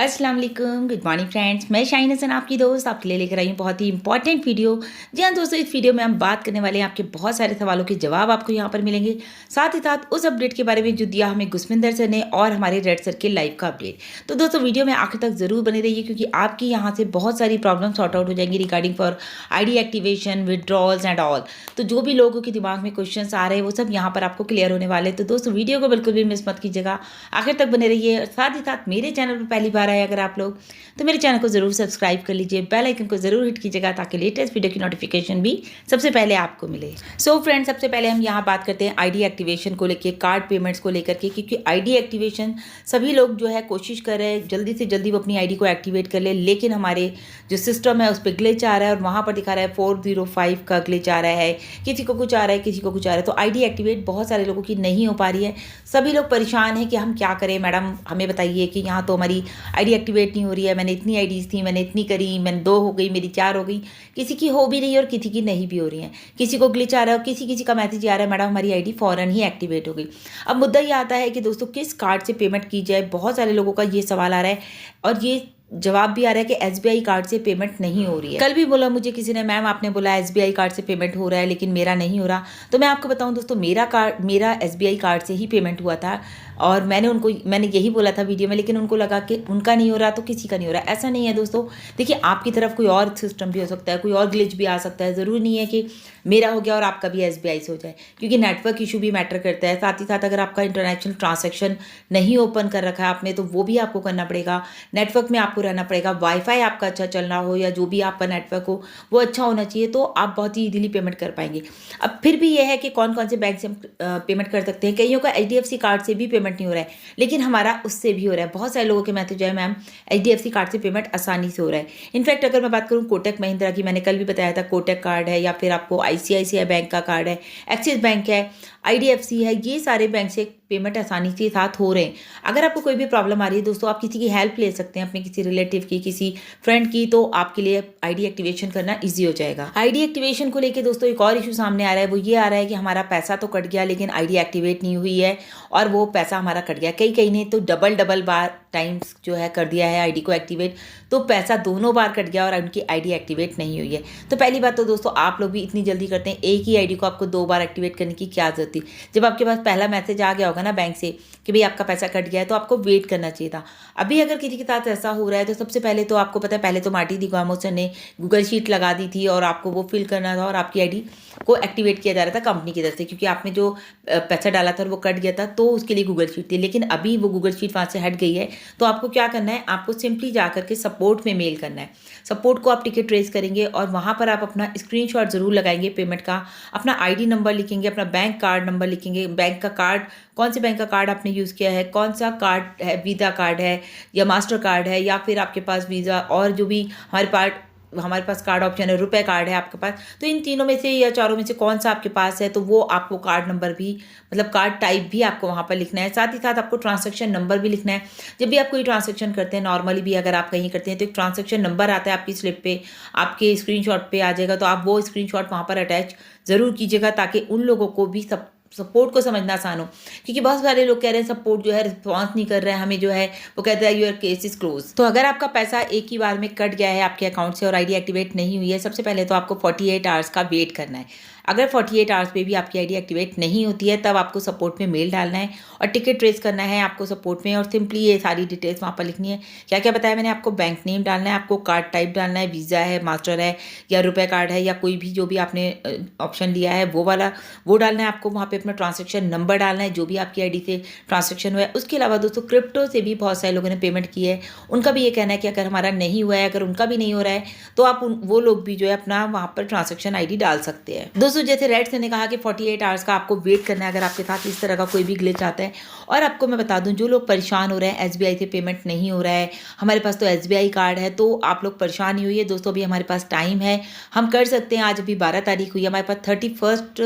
अस्सलाम वालेकुम, good morning friends. मैं शाहीन हसन आपकी दोस्त आपके लिए लेकर आई हूँ बहुत ही इंपॉर्टेंट वीडियो। जी हाँ दोस्तों, इस वीडियो में हम बात करने वाले हैं, आपके बहुत सारे सवालों के जवाब आपको यहाँ पर मिलेंगे। साथ ही साथ उस अपडेट के बारे में जो दिया हमें गुसमिंदर सर ने और हमारे रेड सर के लाइव का अपडेट। तो दोस्तों वीडियो में आखिर तक जरूर बने रहिए, क्योंकि आपकी यहाँ से बहुत सारी प्रॉब्लम सॉर्ट आउट हो जाएंगी regarding for ID activation, withdrawals and all. तो जो भी लोगों के दिमाग में क्वेश्चन आ रहे हैं वो सब यहाँ पर आपको क्लियर होने वाले हैं। तो दोस्तों वीडियो को बिल्कुल भी मिस मत कीजिएगा, आखिर तक बने रहिए। साथ ही साथ मेरे चैनल पर पहली बार आए अगर आप लोग, तो मेरे चैनल को जरूर सब्सक्राइब कर लीजिए, बेल आइकन को जरूर हिट कीजिएगा ताकि लेटेस्ट वीडियो की नोटिफिकेशन भी सबसे पहले आपको मिले। सो फ्रेंड्स, सबसे पहले हम यहाँ बात करते हैं ID एक्टिवेशन को लेकर, कार्ड पेमेंट्स को लेकर के, क्योंकि ID एक्टिवेशन सभी लोग जो है कोशिश कर रहे हैं जल्दी से जल्दी वो अपनी ID को एक्टिवेट कर ले, लेकिन हमारे जो सिस्टम है उस पर ग्लिच आ रहा है और वहाँ पर दिखा रहा है 405 का ग्लिच आ रहा है, किसी को कुछ आ रहा है, किसी को कुछ आ रहा है। तो ID एक्टिवेट बहुत सारे लोगों की नहीं हो पा रही है। सभी लोग परेशान हैं कि हम क्या करें, मैडम हमें बताइए कि यहाँ तो हमारी ID एक्टिवेट नहीं हो रही है। मैंने इतनी IDs थी, मैंने इतनी करी, मैंने 2 हो गई, मेरी 4 हो गई, किसी की हो भी रही है और किसी की नहीं भी हो रही है। किसी को ग्लिच आ रहा है और किसी किसी का मैसेज आ रहा है मैडम हमारी ID फ़ौरन ही एक्टिवेट हो गई। अब मुद्दा ये आता है कि दोस्तों किस कार्ड से पेमेंट की जाए। बहुत सारे लोगों का ये सवाल आ रहा है और ये जवाब भी आ रहा है कि SBI कार्ड से पेमेंट नहीं हो रही है। कल भी बोला मुझे किसी ने, मैम आपने बोला SBI कार्ड से पेमेंट हो रहा है लेकिन मेरा नहीं हो रहा। तो मैं आपको बताऊं दोस्तों, मेरा SBI कार्ड से ही पेमेंट हुआ था और मैंने यही बोला था वीडियो में, लेकिन उनको लगा कि उनका नहीं हो रहा तो किसी का नहीं हो रहा। ऐसा नहीं है दोस्तों, देखिए आपकी तरफ कोई और सिस्टम भी हो सकता है, कोई और ग्लिच भी आ सकता है। ज़रूरी नहीं है कि मेरा हो गया और आपका भी SBI से हो जाए, क्योंकि नेटवर्क इशू भी मैटर करता है। साथ ही साथ अगर आपका इंटरनेशनल ट्रांजैक्शन नहीं ओपन कर रखा है आपने, तो वो भी आपको करना पड़ेगा। नेटवर्क में आपको रहना पड़ेगा, वाईफाई आपका अच्छा चलना हो या जो भी आपका नेटवर्क हो वो अच्छा होना चाहिए, तो आप बहुत ही ईजिली पेमेंट कर पाएंगे। अब फिर भी यह है कि कौन कौन से बैंक से हम पेमेंट कर सकते हैं। कईयों का HDFC कार्ड से भी पेमेंट नहीं हो रहा है, लेकिन हमारा उससे भी हो रहा है। बहुत सारे लोगों के मैसेज है, मैम HDFC कार्ड से पेमेंट आसानी से हो रहा है। इनफैक्ट अगर मैं बात करूँ कोटक महिंद्रा की, मैंने कल भी बताया था, कोटक कार्ड है या फिर आपको ICICI बैंक का कार्ड है, एक्सिस बैंक है, IDFC है, ये सारे बैंक से पेमेंट आसानी के साथ हो रहे हैं। अगर आपको कोई भी प्रॉब्लम आ रही है दोस्तों, आप किसी की हेल्प ले सकते हैं, अपने किसी रिलेटिव की, किसी फ्रेंड की, तो आपके लिए ID एक्टिवेशन करना इजी हो जाएगा। ID एक्टिवेशन को लेके दोस्तों एक और इशू सामने आ रहा है, वो ये आ रहा है कि हमारा पैसा तो कट गया लेकिन ID एक्टिवेट नहीं हुई है और वो पैसा हमारा कट गया। कई ने तो डबल बार टाइम्स जो है कर दिया है ID को एक्टिवेट, तो पैसा दोनों बार कट गया और उनकी ID एक्टिवेट नहीं हुई है। तो पहली बात तो दोस्तों, आप लोग भी इतनी जल्दी करते हैं, एक ही ID को आपको 2 बार एक्टिवेट करने की क्या जरूरत थी। जब आपके पास पहला मैसेज आ गया होगा ना बैंक से कि भाई आपका पैसा कट गया है, तो आपको वेट करना चाहिए था। अभी अगर किसी के साथ ऐसा हो रहा है तो सबसे पहले तो आपको पता है, पहले तो मार्टी दी ग्वामोसन ने गूगल शीट लगा दी थी और आपको वो फिल करना था और आपकी ID को एक्टिवेट किया जा रहा था कंपनी की तरफ से, क्योंकि आपने जो पैसा डाला था और वो कट गया था, तो उसके लिए गूगल शीट थी। लेकिन अभी वो गूगल शीट वहाँ से हट गई है, तो आपको क्या करना है, आपको सिंपली जा करके सपोर्ट में मेल करना है। सपोर्ट को आप टिकट ट्रेस करेंगे और वहाँ पर आप अपना स्क्रीनशॉट ज़रूर लगाएंगे पेमेंट का, अपना ID नंबर लिखेंगे, अपना बैंक कार्ड नंबर लिखेंगे, बैंक का कार्ड, कौन से बैंक का कार्ड आपने यूज़ किया है, कौन सा कार्ड है, वीज़ा कार्ड है या मास्टर कार्ड है, या फिर आपके पास वीज़ा और जो भी हमारे पास कार्ड ऑप्शन है, रुपए कार्ड है आपके पास, तो इन तीनों में से या चारों में से कौन सा आपके पास है, तो वो आपको कार्ड नंबर भी, मतलब कार्ड टाइप भी आपको वहाँ पर लिखना है। साथ ही साथ आपको ट्रांजैक्शन नंबर भी लिखना है। जब भी आप कोई ट्रांजैक्शन करते हैं, नॉर्मली भी अगर आप कहीं करते हैं, तो एक ट्रांजैक्शन नंबर आता है आपकी स्लिप पे, आपके स्क्रीनशॉट पे आ जाएगा, तो आप वो स्क्रीनशॉट वहाँ पर अटैच ज़रूर कीजिएगा ताकि उन लोगों को भी सपोर्ट को समझना आसान हो। क्योंकि बहुत सारे लोग कह रहे हैं सपोर्ट जो है रिस्पॉन्स नहीं कर रहे हैं हमें, जो है वो कहते हैं योर केस इज क्लोज। तो अगर आपका पैसा एक ही बार में कट गया है आपके अकाउंट से और ID एक्टिवेट नहीं हुई है, सबसे पहले तो आपको 48 आवर्स का वेट करना है। अगर 48 आवर्स पे भी आपकी ID एक्टिवेट नहीं होती है, तब आपको सपोर्ट में मेल डालना है और टिकट ट्रेस करना है आपको सपोर्ट में, और सिंपली ये सारी डिटेल्स वहाँ पर लिखनी है। क्या क्या बताया मैंने आपको, बैंक नेम डालना है, आपको कार्ड टाइप डालना है, वीज़ा है, मास्टर है या रुपए कार्ड है, या कोई भी जो भी आपने ऑप्शन लिया है वो वाला वो डालना है आपको। वहाँ पे अपना ट्रांजैक्शन नंबर डालना है जो भी आपकी ID से ट्रांजैक्शन हुआ है। उसके अलावा दोस्तों क्रिप्टो से भी बहुत सारे लोगों ने पेमेंट की है, उनका भी ये कहना है कि अगर हमारा नहीं हुआ है, अगर उनका भी नहीं हो रहा है, तो आप वो लोग भी जो है अपना वहाँ पर ट्रांजैक्शन ID डाल सकते हैं। दोस्तों जैसे रेड से ने कहा कि 48 आवर्स का आपको वेट करना है अगर आपके साथ इस तरह का कोई भी ग्लिच आता है। और आपको मैं बता दूं, जो लोग परेशान हो रहे हैं SBI से पेमेंट नहीं हो रहा है, हमारे पास तो SBI कार्ड है, तो आप लोग परेशान नहीं हुई दोस्तों, अभी हमारे पास टाइम है, हम कर सकते हैं। आज अभी 12 तारीख हुई है, हमारे पास 31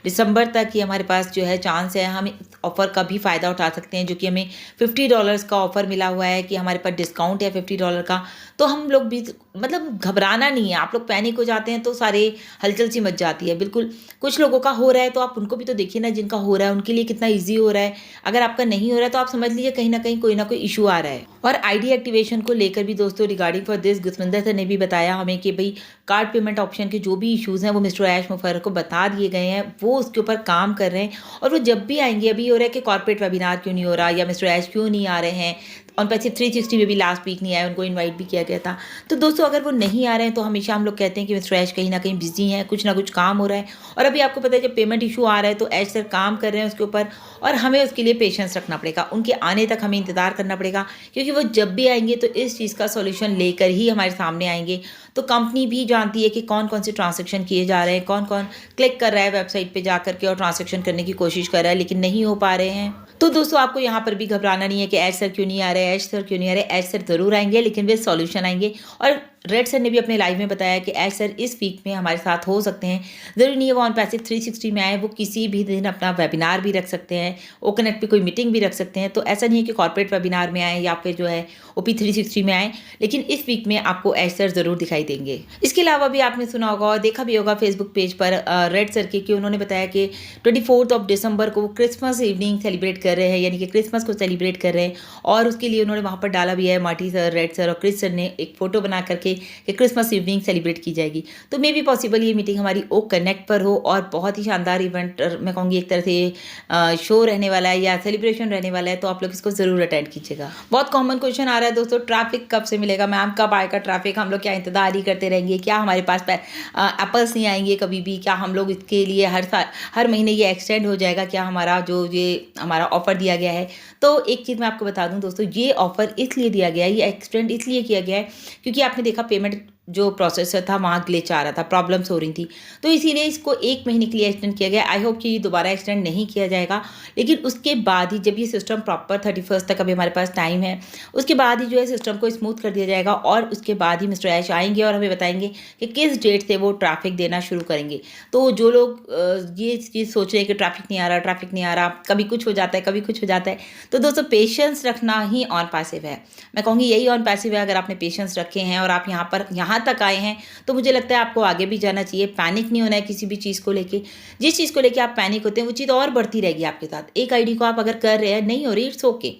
दिसंबर तक ही हमारे पास जो है चांस है, हम ऑफ़र का भी फ़ायदा उठा सकते हैं, जो कि हमें $50 का ऑफ़र मिला हुआ है कि हमारे पास डिस्काउंट है $50 का। तो हम लोग भी मतलब घबराना नहीं है। आप लोग पैनिक हो जाते हैं तो सारे हलचल सी मच जाती है, बिल्कुल बिल्कुल कुछ लोगों का हो रहा है तो आप उनको भी तो देखिए ना, जिनका हो रहा है उनके लिए कितना ईज़ी हो रहा है। अगर आपका नहीं हो रहा है तो आप समझ लीजिए कहीं न कहीं कोई ना कोई इश्यू आ रहा है। और आईडी एक्टिवेशन को लेकर भी दोस्तों रिगार्डिंग फॉर दिस गुसविंदर सर ने भी बताया हमें कि भई कार्ड पेमेंट ऑप्शन के जो भी इश्यूज़ हैं वो मिस्टर ऐश मुफर्रर को बता दिए गए हैं। वो उसके ऊपर काम कर रहे हैं और वो जब भी आएँगे, अभी हो रहा है कि कॉर्पोरेट वेबिनार क्यों नहीं हो रहा या मिस्टर ऐश क्यों नहीं आ रहे हैं। ऑन पैसिव 360 में भी लास्ट वीक नहीं आए, उनको इनवाइट भी किया गया था। तो दोस्तों अगर वो नहीं आ रहे हैं तो हमेशा हम लोग कहते हैं कि मिस्टर ऐश कहीं न कहीं बिज़ी हैं, कुछ ना कुछ काम हो रहा है। और अभी आपको पता है जब पेमेंट इश्यू आ रहा है तो ऐश सर काम कर रहे हैं उसके ऊपर और हमें उसके लिए पेशेंस रखना पड़ेगा। उनके आने तक हमें इंतज़ार करना पड़ेगा, क्योंकि वो जब भी आएँगे तो इस चीज़ का सॉल्यूशन लेकर ही हमारे सामने आएँगे। तो कंपनी भी जानती है कि कौन-कौन से ट्रांज़ैक्शन किए जा रहे हैं, कौन-कौन क्लिक कर रहा है वेबसाइट पे जाकर के और ट्रांज़ैक्शन करने की कोशिश कर रहा है लेकिन नहीं हो पा रहे हैं। तो दोस्तों आपको यहाँ पर भी घबराना नहीं है कि ऐश सर क्यों नहीं आ रहे, ऐश सर क्यों नहीं आ रहे। ऐश सर ज़रूर आएँगे लेकिन वे सॉल्यूशन आएँगे। और रेड सर ने भी अपने लाइव में बताया कि ऐश सर इस वीक में हमारे साथ हो सकते हैं। ज़रूरी नहीं है वो ऑन पैसिव 360 में आए, वो किसी भी दिन अपना वेबिनार भी रख सकते हैं, ओकनेक्ट पे कोई मीटिंग भी रख सकते हैं। तो ऐसा नहीं है कि कॉर्पोरेट वेबिनार में आएँ या फिर जो है ओपी 360 में आएँ, लेकिन इस वीक में आपको ऐश सर ज़रूर दिखाई देंगे। इसके अलावा भी आपने सुना होगा और देखा भी होगा फेसबुक पेज पर रेड सर के कि उन्होंने बताया कि 24 दिसंबर को वो क्रिसमस इवनिंग सेलिब्रेट कर रहे हैं, यानी कि क्रिसमस को सेलिब्रेट कर रहे हैं। और उसके लिए उन्होंने वहाँ पर डाला भी है, मार्टी सर, रेड सर और क्रिस सर ने एक फ़ोटो बना करके कि क्रिसमस इवनिंग सेलिब्रेट की जाएगी। तो मे बी पॉसिबल ये मीटिंग हमारी ओ कनेक्ट पर हो और बहुत ही शानदार इवेंट मैं कहूँगी एक तरह से शो रहने वाला है या सेलिब्रेशन रहने वाला है। तो आप लोग इसको ज़रूर अटेंड कीजिएगा। बहुत कॉमन क्वेश्चन आ रहा है दोस्तों, ट्रैफिक कब से मिलेगा मैम, कब आएगा ट्रैफिक, हम लोग क्या इंतजार ही करते रहेंगे, क्या हमारे पास एप्पल्स नहीं आएंगे कभी भी, क्या हम लोग इसके लिए हर महीने ये एक्सटेंड हो जाएगा, क्या हमारा जो ये हमारा ऑफर दिया गया है। तो एक चीज़ मैं आपको बता दूं दोस्तों, ये ऑफर इसलिए दिया गया है, ये एक्सटेंड इसलिए किया गया है क्योंकि आपने देखा पेमेंट जो प्रोसेसर था वहाँ ग्लिच आ रहा था, प्रॉब्लम्स हो रही थी। तो इसीलिए इसको 1 महीने के लिए एक्सटेंड किया गया। आई होप कि ये दोबारा एक्सटेंड नहीं किया जाएगा, लेकिन उसके बाद ही जब ये सिस्टम प्रॉपर 31 तक अभी हमारे पास टाइम है, उसके बाद ही जो है सिस्टम को स्मूथ कर दिया जाएगा और उसके बाद ही मिस्टर ऐश आएंगे और हमें बताएंगे कि किस डेट से वो ट्रैफिक देना शुरू करेंगे। तो जो लोग ये चीज़ सोच रहे हैं कि ट्रैफिक नहीं आ रहा, ट्रैफिक नहीं आ रहा, कभी कुछ हो जाता है, कभी कुछ हो जाता है, तो दोस्तों पेशेंस रखना ही ऑन पैसिव है। मैं कहूँगी यही ऑन पैसिव है। अगर आपने पेशेंस रखे हैं और आप यहाँ तक आए हैं तो मुझे लगता है आपको आगे भी जाना चाहिए। पैनिक नहीं होना है किसी भी चीज़ को लेके। जिस चीज़ को लेके आप पैनिक होते हैं वो चीज़ और बढ़ती रहेगी आपके साथ। एक आईडी को आप अगर कर रहे हैं, नहीं हो रही, इट्स ओके,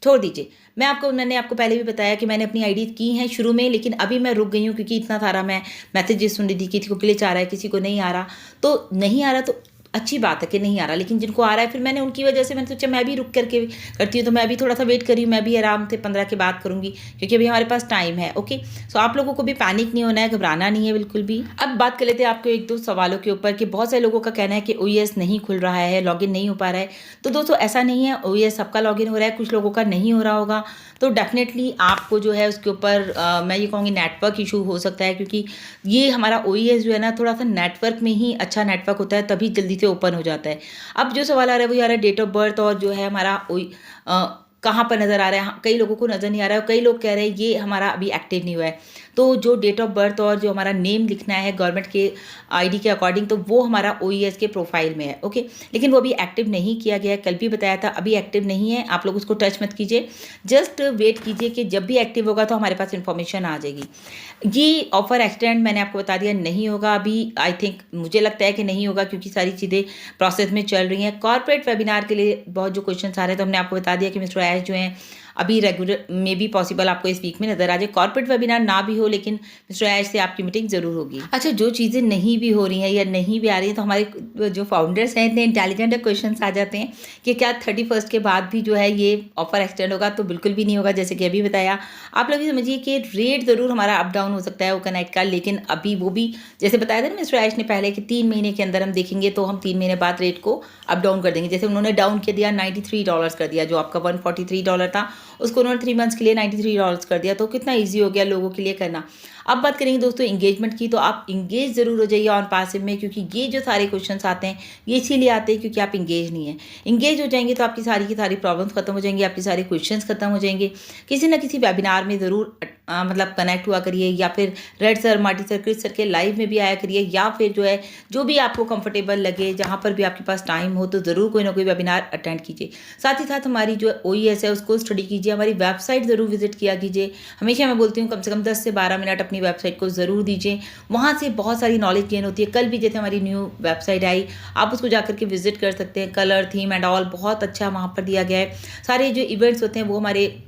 छोड़ दीजिए। मैंने आपको पहले भी बताया कि मैंने अपनी आईडी की हैं शुरू में, लेकिन अभी मैं रुक गई हूँ क्योंकि इतना सारा मैं मैसेजेस सुन रही थी, किसी को ग्लिच आ रहा है, किसी को नहीं आ रहा। तो नहीं आ रहा तो अच्छी बात है कि नहीं आ रहा, लेकिन जिनको आ रहा है फिर मैंने उनकी वजह से मैंने सोचा मैं भी रुक करके करती हूँ। तो मैं भी थोड़ा सा वेट कर रही हूँ, मैं भी आराम से 15 के बाद करूँगी क्योंकि अभी हमारे पास टाइम है। ओके, सो आप लोगों को भी पैनिक नहीं होना है, घबराना नहीं है बिल्कुल भी। अब बात कर लेते हैं आपको 1-2 सवालों के ऊपर कि बहुत सारे लोगों का कहना है कि OES नहीं खुल रहा है, लॉगिन नहीं हो पा रहा है। तो दोस्तों ऐसा नहीं है, OES सबका लॉगिन हो रहा है, कुछ लोगों का नहीं हो रहा होगा। तो डेफिनेटली आपको जो है उसके ऊपर मैं ये कहूँगी नेटवर्क इशू हो सकता है, क्योंकि ये हमारा OES जो है ना थोड़ा सा नेटवर्क में ही अच्छा नेटवर्क होता है, तभी जल्दी से ओपन हो जाता है। अब जो सवाल आ रहा है वो ये आ रहा है डेट ऑफ बर्थ और जो है हमारा कहाँ पर नज़र आ रहा है। कई लोगों को नज़र नहीं आ रहा है, कई लोग कह रहे हैं ये हमारा अभी एक्टिव नहीं हुआ है। तो जो डेट ऑफ बर्थ और जो हमारा नेम लिखना है गवर्नमेंट के आईडी के अकॉर्डिंग, तो वो हमारा OES के प्रोफाइल में है। ओके, लेकिन वो अभी एक्टिव नहीं किया गया है। कल भी बताया था, अभी एक्टिव नहीं है। आप लोग उसको टच मत कीजिए, जस्ट वेट कीजिए कि जब भी एक्टिव होगा तो हमारे पास इन्फॉर्मेशन आ जाएगी। ये ऑफर एक्सटेंड मैंने आपको बता दिया नहीं होगा अभी। आई थिंक मुझे लगता है कि नहीं होगा क्योंकि सारी चीज़ें प्रोसेस में चल रही हैं। कॉर्पोरेट वेबिनार के लिए बहुत जो क्वेश्चन आ रहे हैं तो हमने आपको बता दिया कि मिस्टर ऐश जो हैं अभी रेगुलर में भी पॉसिबल आपको इस वीक में नजर आ जाए। कॉर्पोरेट वेबिनार ना भी हो लेकिन मिस्टर ऐश से आपकी मीटिंग जरूर होगी। अच्छा, जो चीज़ें नहीं भी हो रही हैं या नहीं भी आ रही हैं तो हमारे जो फाउंडर्स हैं इतने इंटेलिजेंट क्वेश्चन आ जाते हैं कि क्या 31 के बाद भी जो है ये ऑफर एक्सटेंड होगा। तो बिल्कुल भी नहीं होगा। जैसे कि अभी बताया, आप लोग ये समझिए कि रेट ज़रूर हमारा अप डाउन हो सकता है वो कनेक्ट का, लेकिन अभी वो भी जैसे बताया था ना मिस्टर ऐश ने पहले कि 3 महीने के अंदर हम देखेंगे तो हम 3 महीने बाद रेट को अप डाउन कर देंगे। जैसे उन्होंने डाउन कर दिया, $93 कर दिया, जो आपका $143 था उसको उन्होंने 3 मंथ्स के लिए $93 कर दिया। तो कितना ईजी हो गया लोगों के लिए करना। अब बात करेंगे दोस्तों इंगेजमेंट की, तो आप इंगेज ज़रूर हो जाइए ऑन पैसिव में, क्योंकि ये जो सारे क्वेश्चंस आते हैं ये इसीलिए आते हैं क्योंकि आप इंगेज नहीं है। इंगेज हो जाएंगे तो आपकी सारी की सारी प्रॉब्लम्स खत्म हो जाएंगी, आपकी सारी क्वेश्चंस खत्म हो जाएंगे। किसी न किसी वेबिनार में ज़रूर मतलब कनेक्ट हुआ करिए, या फिर red sir, Marty sir, Chris sir के लाइव में भी आया करिए, या फिर जो है जो भी आपको कंफर्टेबल लगे, जहाँ पर भी आपके पास टाइम हो तो ज़रूर कोई ना कोई वेबिनार अटेंड कीजिए। साथ ही साथ हमारी जो OES है उसको स्टडी कीजिए, हमारी वेबसाइट ज़रूर विजिट किया कीजिए। हमेशा मैं बोलती हूँ कम से कम 10 से 12 मिनट अपनी वेबसाइट को ज़रूर दीजिए, वहाँ से बहुत सारी नॉलेज गेन होती है। कल भी जैसे हमारी न्यू वेबसाइट आई, आप उसको जाकर के विजिट कर सकते हैं। कलर, थीम एंड ऑल बहुत अच्छा वहाँ पर दिया गया है। सारे जो इवेंट्स होते हैं वो हमारे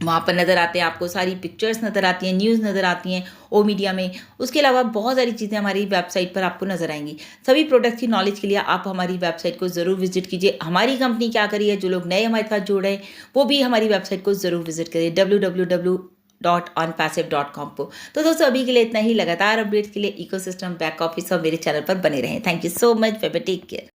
वहाँ पर नज़र आते हैं, आपको सारी पिक्चर्स नज़र आती हैं, न्यूज़ नज़र आती हैं ओ मीडिया में। उसके अलावा बहुत सारी चीज़ें हमारी वेबसाइट पर आपको नज़र आएंगी। सभी प्रोडक्ट्स की नॉलेज के लिए आप हमारी वेबसाइट को ज़रूर विजिट कीजिए। हमारी कंपनी क्या करी है, जो लोग नए हमारे साथ जुड़ रहे हैं वो भी हमारी वेबसाइट को ज़रूर विजिट करिए, www.onpassive.com को। तो दोस्तों अभी के लिए इतना ही। लगातार अपडेट्स के लिए इकोसिस्टम बैक ऑफिस और मेरे चैनल पर बने रहें। Thank you so much, bye bye, take care.